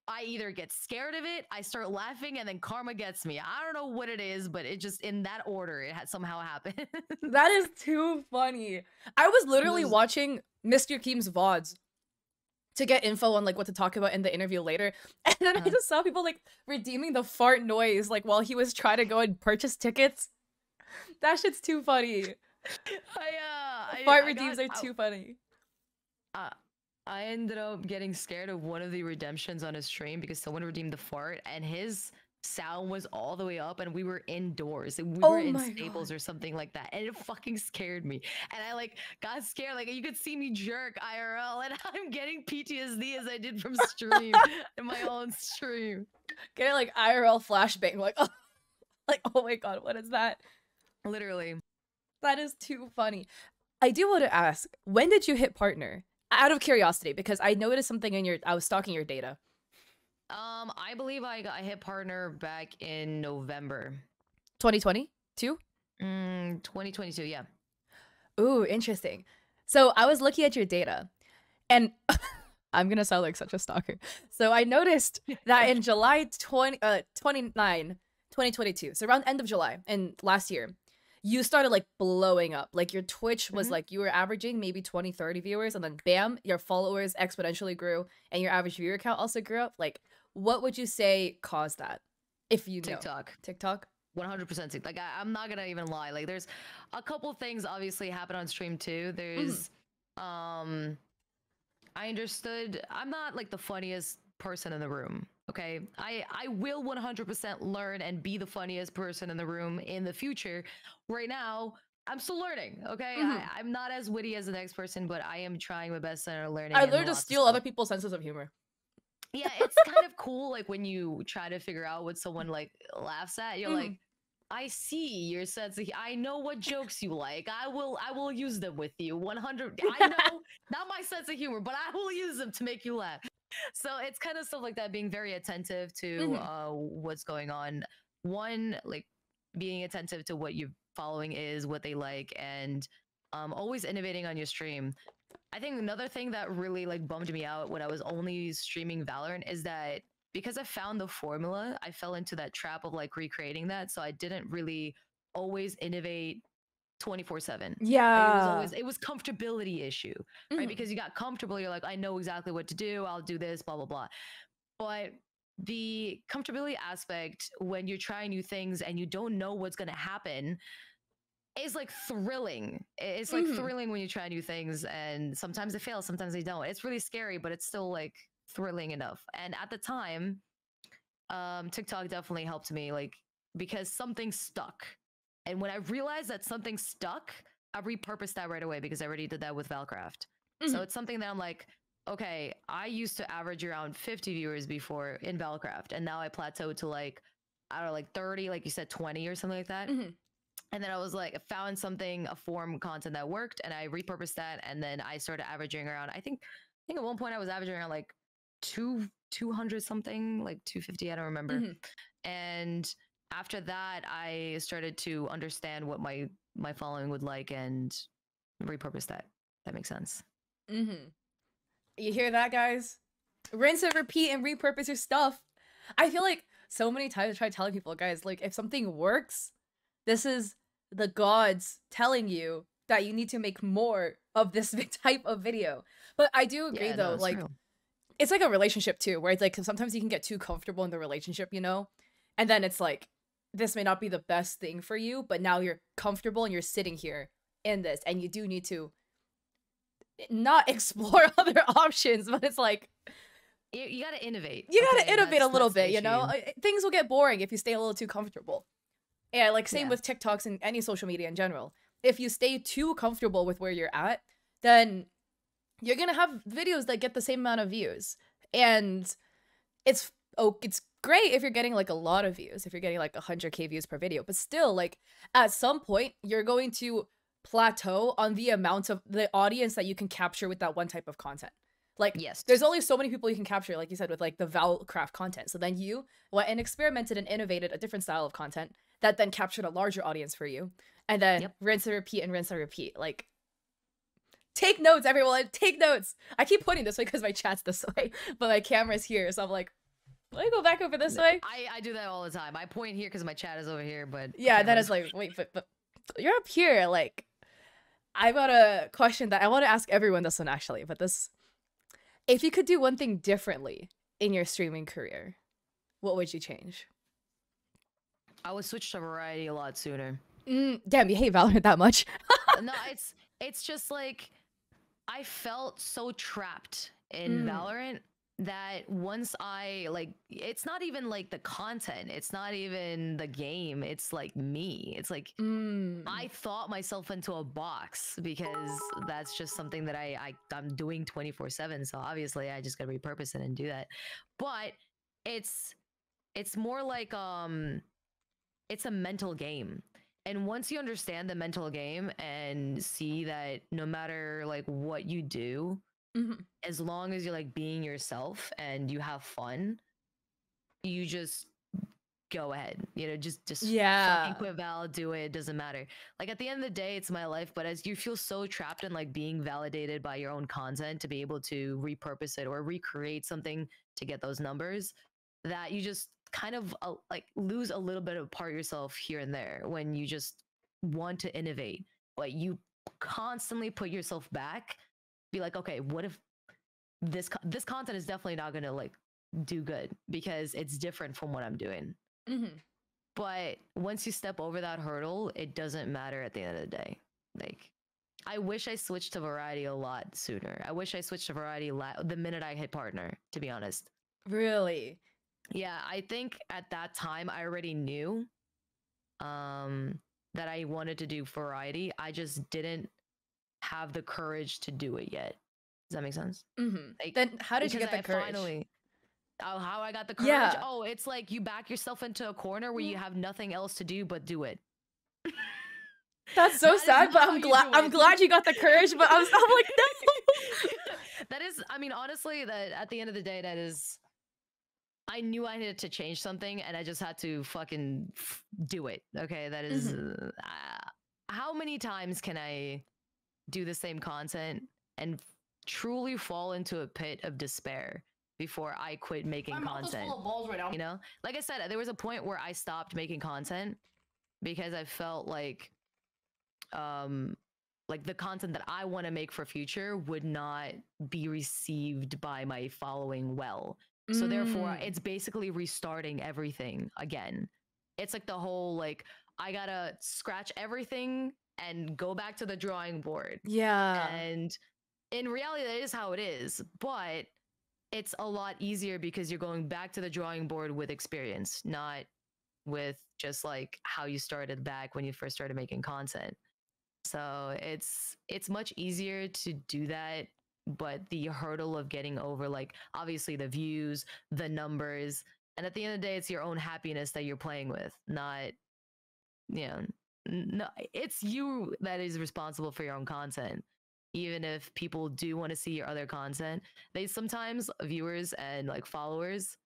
I either get scared of it, I start laughing, and then karma gets me. I don't know what it is, but it just, in that order, it had somehow happened. That is too funny. I was literally watching Mr. Keem's VODs to get info on like what to talk about in the interview later. And then I just saw people like redeeming the fart noise like while he was trying to go and purchase tickets. That shit's too funny. Fart redeems are too funny. I ended up getting scared of one of the redemptions on his stream because someone redeemed the fart and his sound was all the way up and we were indoors. We were in Staples or something like that. And it fucking scared me. And I like got scared. Like you could see me jerk IRL and I'm getting PTSD as I did from stream in my own stream. Getting like IRL flashbang. Like, oh my God, what is that? Literally. That is too funny. I do want to ask, when did you hit partner? Out of curiosity, because I noticed something in I was stalking your data. I believe I hit partner back in November. 2022? 2022, yeah. Ooh, interesting. So I was looking at your data. And I'm gonna sound like such a stalker. So I noticed that in July 2022, so around end of July and last year, you started like blowing up. Like your Twitch was like you were averaging maybe 20, 30 viewers, and then bam, your followers exponentially grew and your average viewer count also grew up. Like, what would you say caused that? If you know. TikTok? 100%. Like I'm not gonna even lie. Like there's a couple things obviously happen on stream too. There's I understood I'm not like the funniest person in the room. Okay. I will 100% learn and be the funniest person in the room in the future. Right now, I'm still learning. Okay. I'm not as witty as the next person, but I am trying my best and learning. I learned to steal other people's senses of humor. Yeah, it's kind of cool. Like when you try to figure out what someone like laughs at, you're like, I see your sense of, I know what jokes you like. I will use them with you. 100. I know not my sense of humor, but I will use them to make you laugh. So it's kind of stuff like that, being very attentive to what's going on. One, like being attentive to what you're following is, what they like, and always innovating on your stream. I think another thing that really like bummed me out when I was only streaming Valorant is that because I found the formula, I fell into that trap of like recreating that. So I didn't really always innovate 24/7. Yeah. Like, it was comfortability issue, right? Because you got comfortable, you're like, I know exactly what to do. I'll do this, blah, blah, blah. But the comfortability aspect when you're trying new things and you don't know what's going to happen is like thrilling. It's like thrilling when you try new things, and sometimes they fail, sometimes they don't. It's really scary, but it's still like thrilling enough. And at the time, TikTok definitely helped me, like because something stuck. And when I realized that something stuck, I repurposed that right away because I already did that with Valcraft. So it's something that I'm like, okay, I used to average around 50 viewers before in Valcraft, and now I plateaued to like, I don't know, like 30, like you said, 20 or something like that. And then I was like, I found something, a form content that worked, and I repurposed that. And then I started averaging around, I think at one point I was averaging around like 200 something, like 250, I don't remember. And after that, I started to understand what my following would like and repurpose that. That makes sense. You hear that, guys? Rinse and repeat and repurpose your stuff. I feel like so many times I try telling people, guys, like if something works, this is the gods telling you that you need to make more of this type of video. But I do agree though, like true. It's like a relationship too, where it's like sometimes you can get too comfortable in the relationship, you know? And then it's like, this may not be the best thing for you, but now you're comfortable and you're sitting here in this, and you do need to not explore other options, but it's like you gotta innovate. You gotta innovate a little bit, you know? Things will get boring if you stay a little too comfortable. Yeah, like same with TikToks and any social media in general. If you stay too comfortable with where you're at, then you're gonna have videos that get the same amount of views. And it's great if you're getting like a lot of views, if you're getting like 100K views per video, but still, like at some point you're going to plateau on the amount of the audience that you can capture with that one type of content. Like, there's only so many people you can capture, like you said, with like the Valcraft content. So then you went and experimented and innovated a different style of content that then captured a larger audience for you. And then rinse and repeat and rinse and repeat. Like, take notes, everyone. Take notes. I keep pointing this way because my chat's this way, but my camera's here. So I'm like, let me go back over this way. I do that all the time. I point here because my chat is over here, but yeah, that is like, wait, but you're up here. Like, I got a question that I want to ask everyone this one actually, but this, if you could do one thing differently in your streaming career, what would you change? I would switch to variety a lot sooner. Damn, you hate Valorant that much? No, it's just like I felt so trapped in Valorant that once I like, it's not even like the content, it's not even the game, it's like me. It's like I thought myself into a box because that's just something that I'm doing 24/7. So obviously I just gotta repurpose it and do that. But it's more like it's a mental game. And once you understand the mental game and see that no matter like what you do, as long as you're like being yourself and you have fun, you just go ahead, just fucking Yeah. quit Val, do it. It doesn't matter. Like at the end of the day, it's my life. But as you feel so trapped in like being validated by your own content to be able to repurpose it or recreate something to get those numbers, that you just kind of like lose a little bit of part of yourself here and there when you just want to innovate, but you constantly put yourself back. Be like, okay, what if this content is definitely not gonna like do good because it's different from what I'm doing. But once you step over that hurdle, it doesn't matter at the end of the day. Like, I wish I switched to variety a lot sooner. I wish I switched to variety the minute I hit partner, to be honest. Really? Yeah, I think at that time I already knew that I wanted to do variety. I just didn't have the courage to do it yet. Does that make sense? Like, Then how did you get the courage? Finally, how I got the courage? Yeah. Oh, it's like you back yourself into a corner where you have nothing else to do but do it. That's so sad, but I'm glad you got the courage, but I'm like, no. That is, I mean, honestly, that at the end of the day, that is, I knew I needed to change something and I just had to fucking do it. Okay. That is, how many times can I do the same content and truly fall into a pit of despair before I quit making content? Full of balls right now. You know, like I said, there was a point where I stopped making content because I felt like the content that I want to make for future would not be received by my following well. So therefore, it's basically restarting everything again. It's like the whole like I gotta scratch everything and go back to the drawing board. Yeah. And in reality, that is how it is. But it's a lot easier because you're going back to the drawing board with experience, not with just like how you started back when you first started making content. So it's much easier to do that, but the hurdle of getting over, like, obviously the views, the numbers, and at the end of the day, it's your own happiness that you're playing with, not, no, it's you that is responsible for your own content. Even if people do want to see your other content, they sometimes, viewers and like followers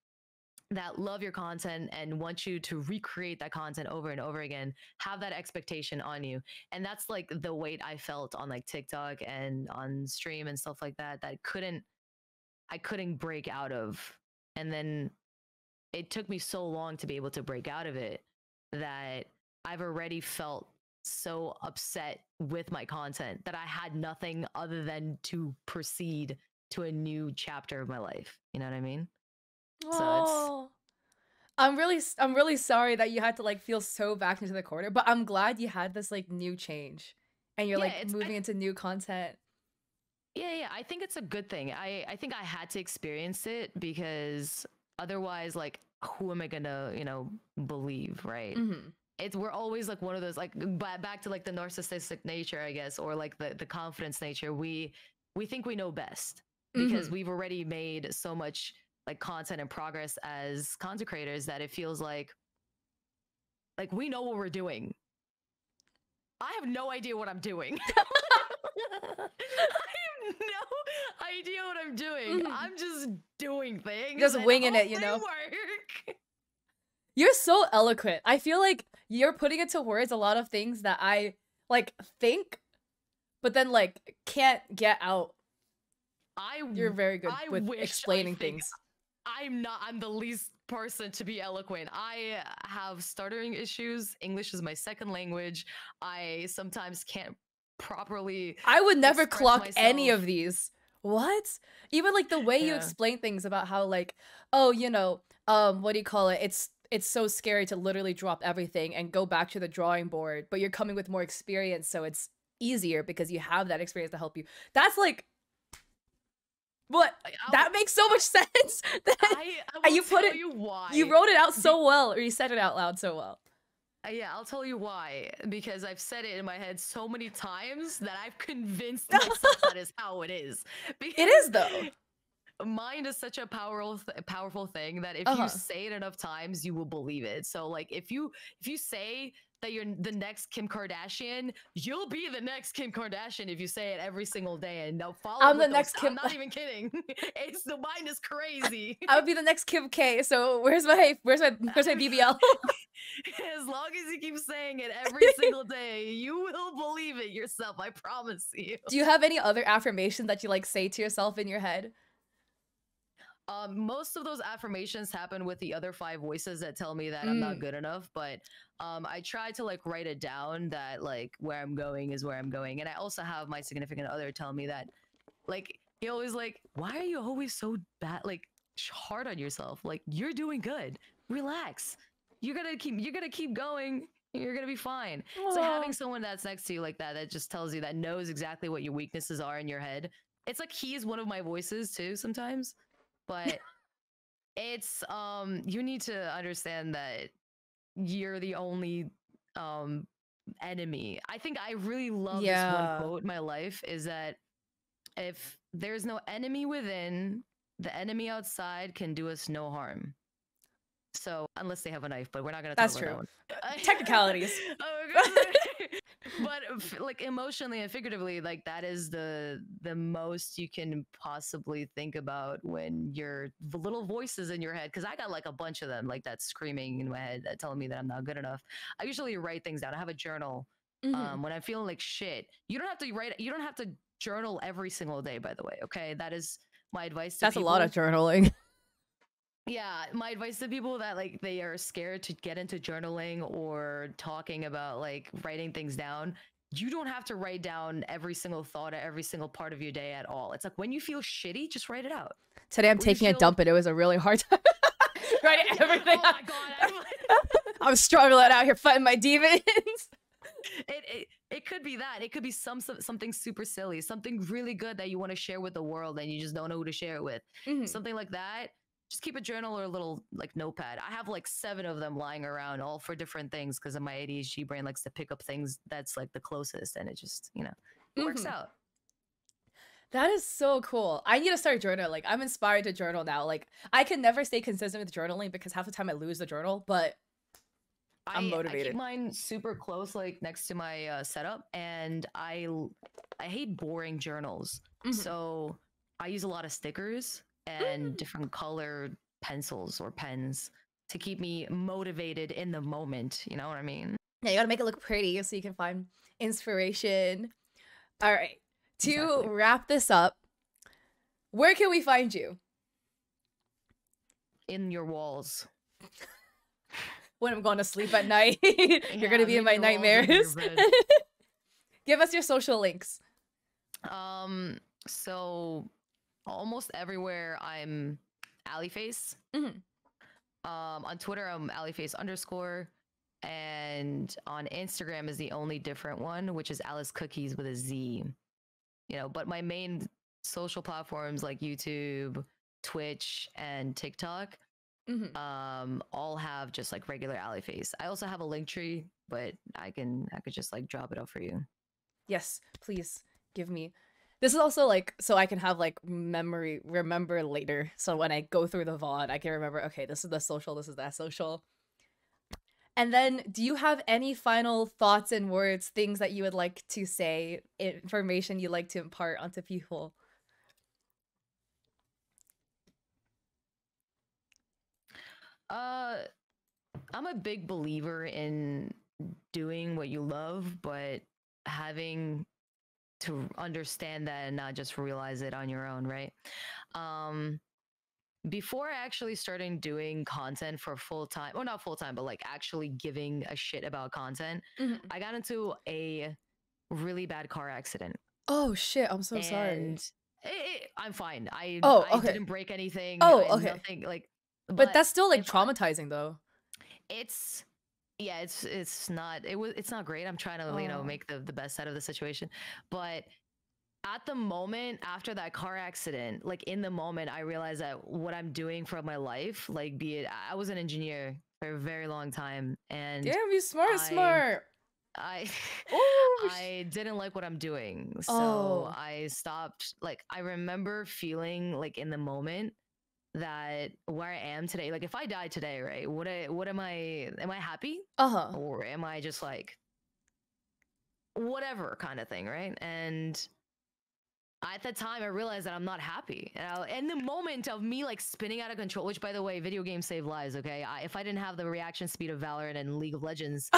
that love your content and want you to recreate that content over and over again, have that expectation on you. And that's like the weight I felt on like TikTok and on stream and stuff like that, I couldn't break out of. And then it took me so long to be able to break out of it that I've already felt so upset with my content that I had nothing other than to proceed to a new chapter of my life. You know what I mean? Oh, I'm really sorry that you had to like feel so back into the corner, but I'm glad you had this like new change and you're like moving into new content. Yeah, I think it's a good thing. I think I had to experience it because otherwise, like, who am I gonna, believe, right? We're always like one of those, like, back to like the narcissistic nature, I guess, or like the confidence nature. We think we know best because we've already made so much like content and progress as content creators that it feels like we know what we're doing. I have no idea what I'm doing. I have no idea what I'm doing. I'm just doing things. Just winging it, Work. You're so eloquent. I feel like you're putting into words a lot of things that I like think, but then like can't get out. You're very good with explaining things. I'm the least person to be eloquent. I have stuttering issues. English is my second language. I sometimes can't properly. I would never clock any of these. What? Even like the way you explain things about how like, oh, what do you call it? It's so scary to literally drop everything and go back to the drawing board, but you're coming with more experience, so it's easier because you have that experience to help you. That's like, what? That makes so much sense. You put you why. You wrote it out so well, or you said it out loud so well. Yeah, I'll tell you why. Because I've said it in my head so many times that I've convinced myself that is how it is. Because it is though. Mind is such a powerful thing that if you say it enough times, you will believe it. So like if you say that you're the next Kim Kardashian, you'll be the next Kim Kardashian if you say it every single day and follow I'm the with next those. Kim. I'm not even kidding. It's the mind is crazy. I would be the next Kim K. So where's my BBL? As long as you keep saying it every single day, you will believe it yourself. I promise you. Do you have any other affirmations that you like say to yourself in your head? Most of those affirmations happen with the other 5 voices that tell me that I'm not good enough, but I try to like write it down that like where I'm going is where I'm going. And I also have my significant other tell me that like he always like, why are you always so bad, like hard on yourself? Like you're doing good. Relax. You're gonna keep going. You're gonna be fine. Aww. So having someone that's next to you like that just tells you, that knows exactly what your weaknesses are in your head. It's like he's one of my voices too sometimes. But it's you need to understand that you're the only enemy. I think I really love this one quote in my life, is that if there's no enemy within, the enemy outside can do us no harm. So unless they have a knife, but we're not gonna talk about that one. Technicalities. But like emotionally and figuratively, like that is the most you can possibly think about when you're the little voices in your head. Because I got like a bunch of them, like that screaming in my head that telling me that I'm not good enough. I usually write things down. I have a journal. When I'm feeling like shit. You don't have to write. You don't have to journal every single day. By the way, okay, that is my advice. That's people. A lot of journaling. Yeah, my advice to people that like they are scared to get into journaling or talking about like writing things down, you don't have to write down every single thought or every single part of your day at all. It's like when you feel shitty, just write it out. Today I'm taking a dump and it was a really hard time. Writing everything. Oh my god, I'm struggling out here fighting my demons. It could be that. It could be something super silly, something really good that you want to share with the world and you just don't know who to share it with. Something like that. Just keep a journal or a little like notepad. I have like 7 of them lying around, all for different things, because of my ADHD brain likes to pick up things that's like the closest, and it just, you know, it works out. That is so cool. I need to start journaling. Like, I'm inspired to journal now. Like, I can never stay consistent with journaling because half the time I lose the journal, but I'm motivated. I keep mine super close, like next to my setup, and I hate boring journals. So I use a lot of stickers and different colored pencils or pens to keep me motivated in the moment. You know what I mean? Yeah, you gotta make it look pretty so you can find inspiration. All right. To wrap this up, where can we find you? In your walls. When I'm going to sleep at night, you're gonna be in my nightmares. Give us your social links. So almost everywhere I'm Aliface. On Twitter I'm Aliface_, and on Instagram is the only different one, which is Alice Cookies with a Z. You know, but my main social platforms like YouTube, Twitch, and TikTok all have just like regular Aliface. I also have a link tree, but I could just like drop it up for you. Yes, please give me. This is also like so I can have like remember later. So when I go through the VOD, I can remember, okay, this is the social, this is that social. And then do you have any final thoughts and words, things that you would like to say, information you'd like to impart onto people? I'm a big believer in doing what you love, but having to understand that and not just realize it on your own, right? Before I actually started doing content for full-time, well, not full-time, but like actually giving a shit about content, I got into a really bad car accident. Oh shit, I'm so sorry. I'm fine. I didn't break anything. Oh, okay. Nothing, like, but that's still like traumatizing though. It's not great. I'm trying to, you know, make the best out of the situation. But at the moment, after that car accident, like in the moment, I realized that what I'm doing for my life, like I was an engineer for a very long time, and damn, you smart. I didn't like what I'm doing, so I stopped. Like I remember feeling like in the moment that where I am today, like if I die today, right? What am I happy? Uh-huh. Or am I just like whatever kind of thing, right? And at that time, I realized that I'm not happy. And in the moment of me like spinning out of control, which by the way, video games save lives. Okay, if I didn't have the reaction speed of Valorant and League of Legends,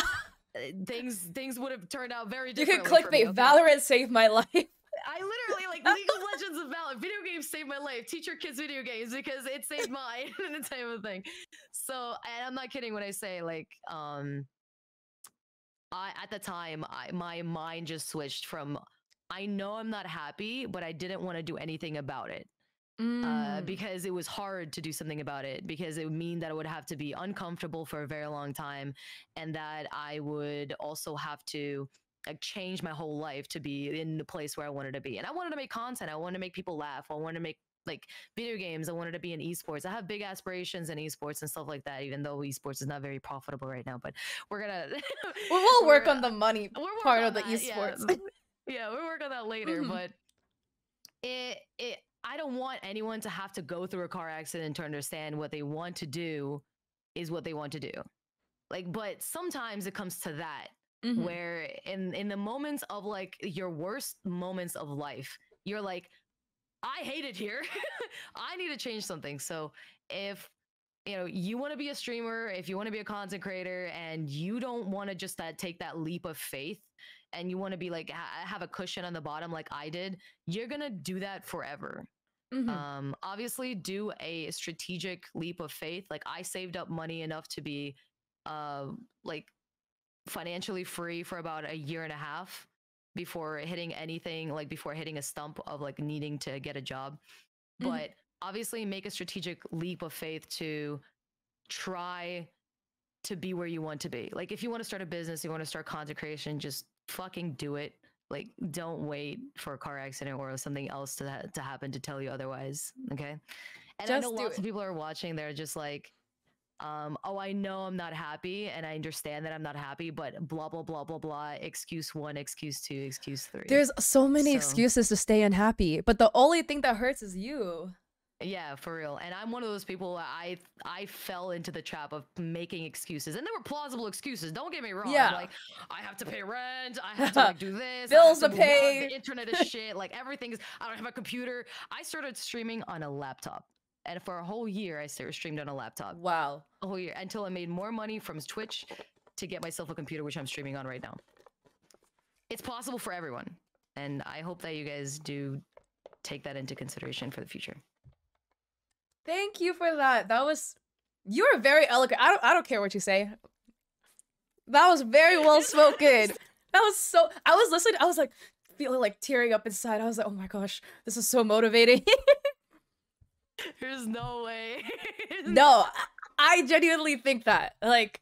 things would have turned out very You can differently for me. clickbait. Okay? Valorant saved my life. I literally like League of Legends and Valorant. Video games saved my life. Teach your kids video games because it saved mine and the type of thing. So, and I'm not kidding when I say like, I at the time my mind just switched from I know I'm not happy, but I didn't want to do anything about it. Because it was hard to do something about it because it would mean that I would have to be uncomfortable for a very long time and that I would also have to like change my whole life to be in the place where I wanted to be. And I wanted to make content. I wanted to make people laugh. I wanted to make like video games. I wanted to be in esports. I have big aspirations in esports and stuff like that, even though esports is not very profitable right now, but we're gonna we'll work on the money part of the that, esports. Yeah, we'll work on that later, but it I don't want anyone to have to go through a car accident to understand what they want to do is what they want to do. Like, but sometimes it comes to that where in the moments of like your worst moments of life, you're like, I hate it here. I need to change something. So if you want to be a streamer, if you want to be a content creator and you don't want to just take that leap of faith and you want to be like have a cushion on the bottom like I did, you're going to do that forever. Obviously do a strategic leap of faith. Like I saved up money enough to be like financially free for about a year and a half before hitting anything, like before hitting a stump of like needing to get a job. But obviously make a strategic leap of faith to try to be where you want to be. Like if you want to start a business, you want to start content creation, just fucking do it. Like don't wait for a car accident or something else to happen to tell you otherwise. Okay. And I know lots of people are watching, they're just like, oh, I know I'm not happy and I understand that I'm not happy, but blah, blah, blah, blah, blah. Excuse 1, excuse 2, excuse 3. There's so many excuses to stay unhappy, but the only thing that hurts is you. Yeah, for real. And I'm one of those people, I fell into the trap of making excuses. And there were plausible excuses. Don't get me wrong. Yeah. Like, I have to pay rent. I have to like do this. Bills to pay. The internet is shit. Like everything is, I don't have a computer. I started streaming on a laptop. And for a whole year, I streamed on a laptop. Wow. A whole year. Until I made more money from Twitch to get myself a computer, which I'm streaming on right now. It's possible for everyone. And I hope that you guys do take that into consideration for the future. Thank you for that. You were very eloquent. I don't care what you say. That was very well spoken. That was so, I was listening, I was like feeling like tearing up inside. I was like, oh my gosh, this is so motivating. There's no way. No, I genuinely think that. Like,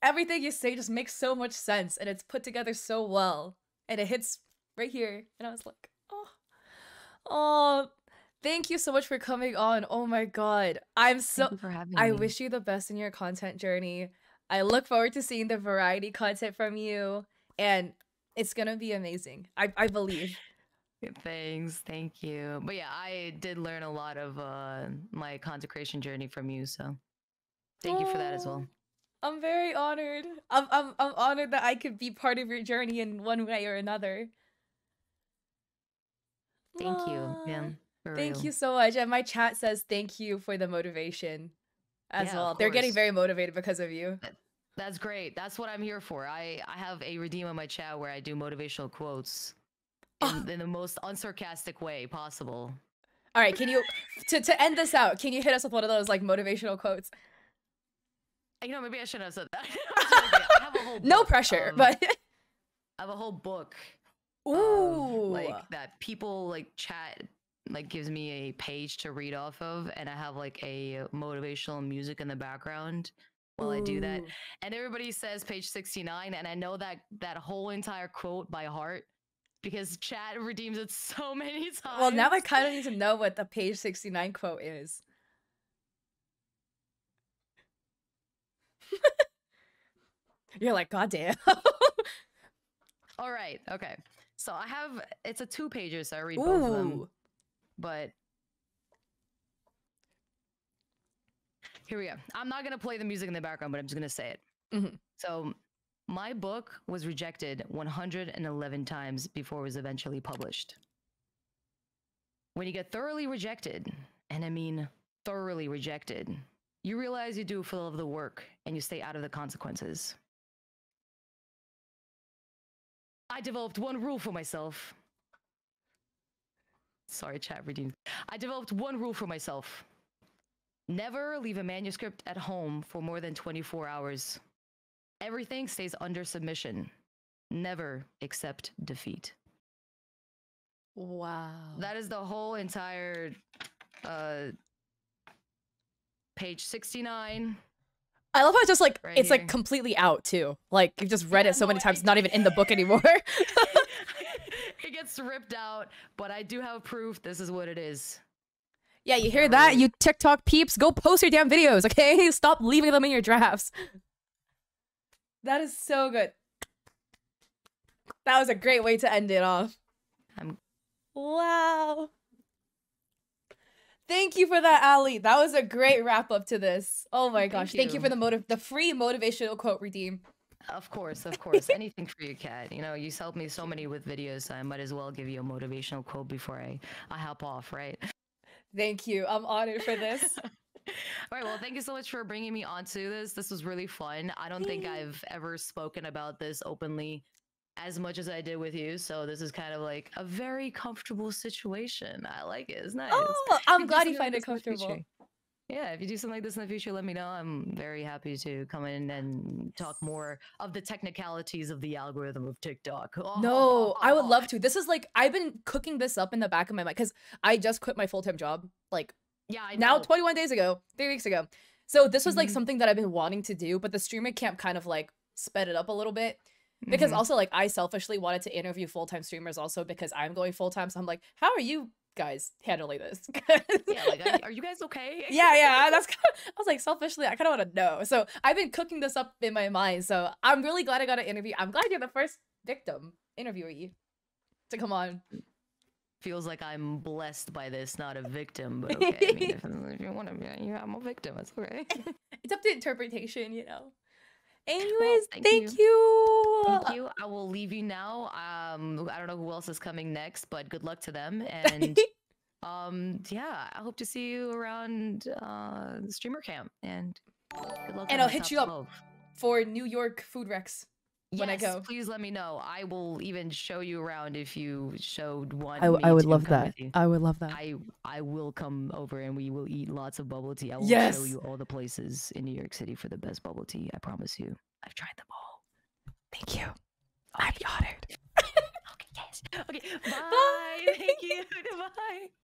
everything you say just makes so much sense and it's put together so well. And it hits right here. And I was like, oh, thank you so much for coming on. Oh my god. Thank you for having me. I wish you the best in your content journey. I look forward to seeing the variety content from you. And it's gonna be amazing. I believe. Thanks, thank you. But yeah, I did learn a lot of my content creation journey from you, so thank you for that as well. I'm very honored. I'm honored that I could be part of your journey in one way or another. Thank you, man. Thank you so much. And my chat says thank you for the motivation as well. They're getting very motivated because of you. That's great. That's what I'm here for. I have a redeem on my chat where I do motivational quotes. In the most unsarcastic way possible. All right, can you to end this out? Can you hit us with one of those like motivational quotes? Maybe I shouldn't have said that. I have a whole no pressure, but I have a whole book. Ooh, like that people like chat like gives me a page to read off of, and I have like a motivational music in the background while I do that. And everybody says page 69, and I know that whole entire quote by heart. Because chat redeems it so many times. Well, now I kind of need to know what the page 69 quote is. You're like, goddamn. All right, okay. So it's a 2-pager, so I read both of them. But Here we go. I'm not gonna play the music in the background, but I'm just gonna say it. Mhm. So, my book was rejected 111 times before it was eventually published. When you get thoroughly rejected, and I mean thoroughly rejected, you realize you do full of the work and you stay out of the consequences. I developed one rule for myself. Sorry, chat redeemed. I developed one rule for myself. Never leave a manuscript at home for more than 24 hours. Everything stays under submission. Never accept defeat. Wow. That is the whole entire page 69. I love how it's just like Right it's here. like completely out too. Like you've just read Yeah, it so no, many times, it's not even in the book anymore. It gets ripped out, but I do have proof this is what it is. Yeah, you hear that? You TikTok peeps, go post your damn videos, okay? Stop leaving them in your drafts. That is so good. That was a great way to end it off. Wow. Thank you for that, Ali. That was a great wrap up to this. Oh my gosh. Thank you for the free motivational quote redeem. Of course, of course. Anything for you, Kat. You know, you helped me so many with videos, so I might as well give you a motivational quote before I hop off, right? Thank you. I'm honored for this. All right, well, thank you so much for bringing me onto this. This was really fun. I don't think I've ever spoken about this openly as much as I did with you, so this is kind of like a very comfortable situation. I like it. It's nice. Oh, I'm glad you find it comfortable. Yeah, if you do something like this in the future, let me know. I'm very happy to come in and talk more of the technicalities of the algorithm of TikTok. No, I would love to. This is like, I've been cooking this up in the back of my mind because I just quit my full-time job, like, yeah, I now know. 21 days ago, 3 weeks ago. So this was like something that I've been wanting to do, but the streamer camp kind of like sped it up a little bit. Because also like I selfishly wanted to interview full-time streamers also because I'm going full-time. So I'm like, how are you guys handling this? Yeah, like, are you guys okay? yeah, that's kinda, I was like, selfishly, I kind of want to know. So I've been cooking this up in my mind. So I'm really glad I got an interview. I'm glad you're the first victim interviewee to come on. Feels like I'm blessed by this, not a victim, but okay. I mean, if you want to be, yeah, I'm a victim. It's okay. It's up to interpretation, you know. Anyways, Well, thank you. Thank you. I will leave you now. I don't know who else is coming next, but good luck to them. And yeah, I hope to see you around the streamer camp. And good luck. And I'll hit you up for New York food recs when I go. Please let me know. I will even show you around if you showed one. I would love that. I would love that. I will come over and we will eat lots of bubble tea. I will show you all the places in New York City for the best bubble tea. I promise you. I've tried them all. Thank you. I'm honored. Okay, yes. Okay, bye. Thank you. Goodbye.